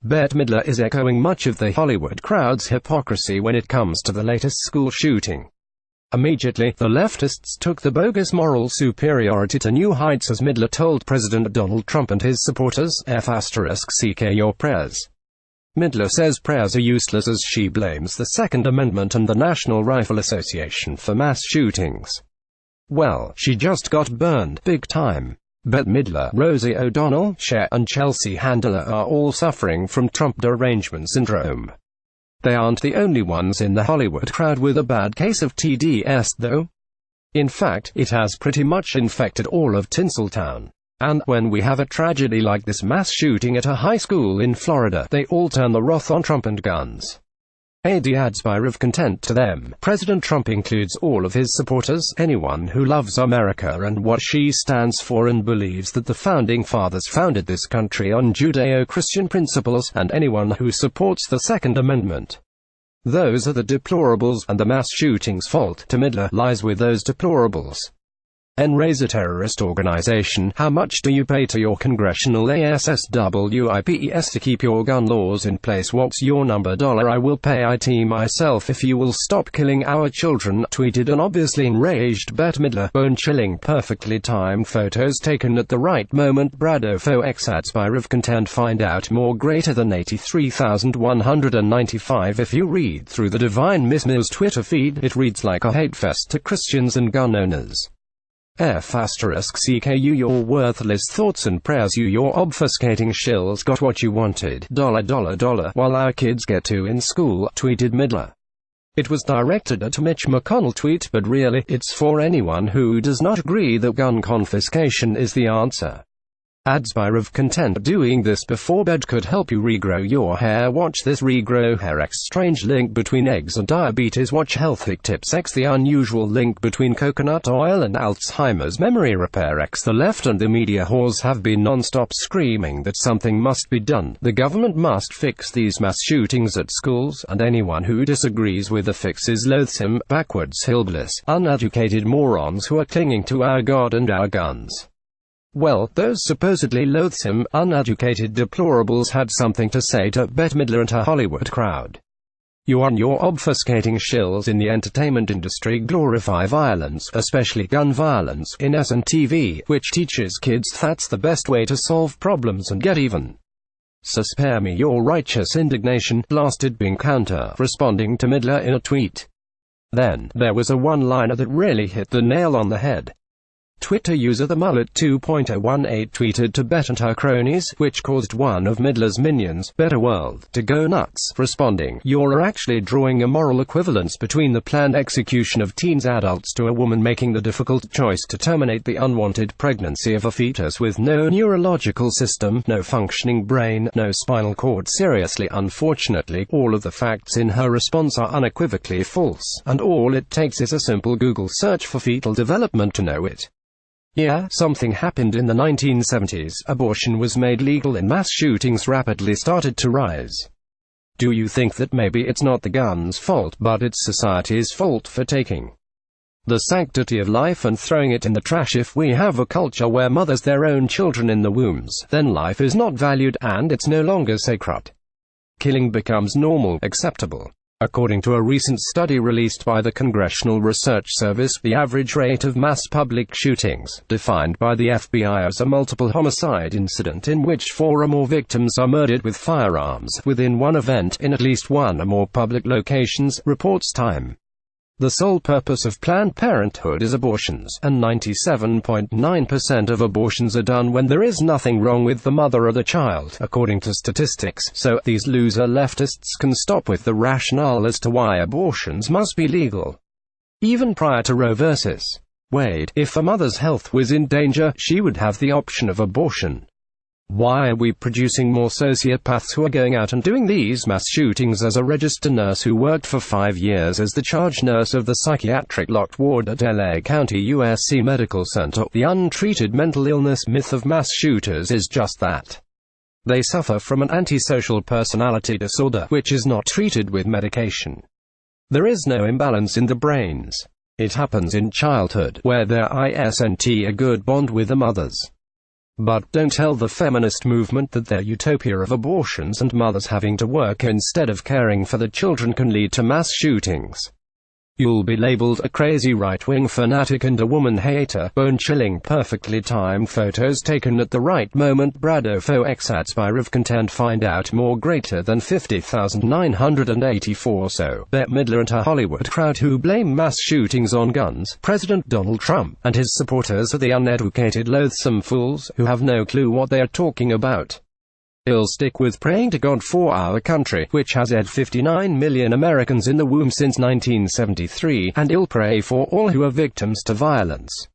Bette Midler is echoing much of the Hollywood crowd's hypocrisy when it comes to the latest school shooting. Immediately, the leftists took the bogus moral superiority to new heights as Midler told President Donald Trump and his supporters, *CK your prayers. Midler says prayers are useless as she blames the Second Amendment and the National Rifle Association for mass shootings. Well, she just got burned, big time. Bette Midler, Rosie O'Donnell, Cher, and Chelsea Handler are all suffering from Trump derangement syndrome. They aren't the only ones in the Hollywood crowd with a bad case of TDS, though. In fact, it has pretty much infected all of Tinseltown. And when we have a tragedy like this mass shooting at a high school in Florida, they all turn the wrath on Trump and guns. Adds fire of content to them. President Trump includes all of his supporters, anyone who loves America and what she stands for and believes that the Founding Fathers founded this country on Judeo-Christian principles, and anyone who supports the Second Amendment. Those are the deplorables, and the mass shooting's fault, to Midler, lies with those deplorables. NRA's a terrorist organization. How much do you pay to your congressional ASSWIPES to keep your gun laws in place? What's your number? I will pay it myself if you will stop killing our children, tweeted an obviously enraged Bette Midler. Bone-chilling, perfectly timed photos taken at the right moment. Bradofo X adds fire of content. Find out more. Greater than 83,195. If you read through the Divine Miss Mills Twitter feed, it reads like a hate fest to Christians and gun owners. *CK you your worthless thoughts and prayers, you your obfuscating shills got what you wanted, while our kids get to in school, tweeted Midler. It was directed at a Mitch McConnell tweet, but really, it's for anyone who does not agree that gun confiscation is the answer. Adds fire of content. Doing this before bed could help you regrow your hair. Watch this. Regrow hair X. Strange link between eggs and diabetes. Watch Health Tips X. The unusual link between coconut oil and Alzheimer's. Memory repair X. The left and the media whores have been non-stop screaming that something must be done. The government must fix these mass shootings at schools, and anyone who disagrees with the fix is loathsome, backwards, hillbillies, uneducated morons who are clinging to our God and our guns. Well, those supposedly loathsome, uneducated deplorables had something to say to Bette Midler and her Hollywood crowd. You and your obfuscating shills in the entertainment industry glorify violence, especially gun violence, in S&TV, which teaches kids that's the best way to solve problems and get even. So spare me your righteous indignation, blasted Bing counter, responding to Midler in a tweet. Then, there was a one-liner that really hit the nail on the head. Twitter user The Mullet 2.018 tweeted to Bette and her cronies, which caused one of Midler's minions, Better World, to go nuts, responding, "You're actually drawing a moral equivalence between the planned execution of teens adults to a woman making the difficult choice to terminate the unwanted pregnancy of a fetus with no neurological system, no functioning brain, no spinal cord." Seriously, unfortunately, all of the facts in her response are unequivocally false, and all it takes is a simple Google search for fetal development to know it. Yeah, something happened in the 1970s. Abortion was made legal and mass shootings rapidly started to rise. Do you think that maybe it's not the gun's fault, but it's society's fault for taking the sanctity of life and throwing it in the trash? If we have a culture where mothers their own children in the wombs, then life is not valued, and it's no longer sacred. Killing becomes normal, acceptable. According to a recent study released by the Congressional Research Service, the average rate of mass public shootings, defined by the FBI as a multiple homicide incident in which 4 or more victims are murdered with firearms within one event in at least one or more public locations, reports Time. The sole purpose of Planned Parenthood is abortions, and 97.9% of abortions are done when there is nothing wrong with the mother or the child, according to statistics. So, these loser leftists can stop with the rationale as to why abortions must be legal. Even prior to Roe vs. Wade, if a mother's health was in danger, she would have the option of abortion. Why are we producing more sociopaths who are going out and doing these mass shootings? As a registered nurse who worked for 5 years as the charge nurse of the psychiatric locked ward at LA County USC Medical Center, the untreated mental illness myth of mass shooters is just that. They suffer from an antisocial personality disorder, which is not treated with medication. There is no imbalance in the brains. It happens in childhood, where there isn't a good bond with the mothers. But don't tell the feminist movement that their utopia of abortions and mothers having to work instead of caring for the children can lead to mass shootings. You'll be labeled a crazy right-wing fanatic and a woman hater. Bone-chilling, perfectly timed photos taken at the right moment. Bradofo Exats by Riv Content. Find out more. Greater than 50,984. So, Bette Midler and her Hollywood crowd who blame mass shootings on guns. President Donald Trump and his supporters are the uneducated, loathsome fools who have no clue what they are talking about. He'll stick with praying to God for our country, which has had 59 million Americans in the womb since 1973, and he'll pray for all who are victims to violence.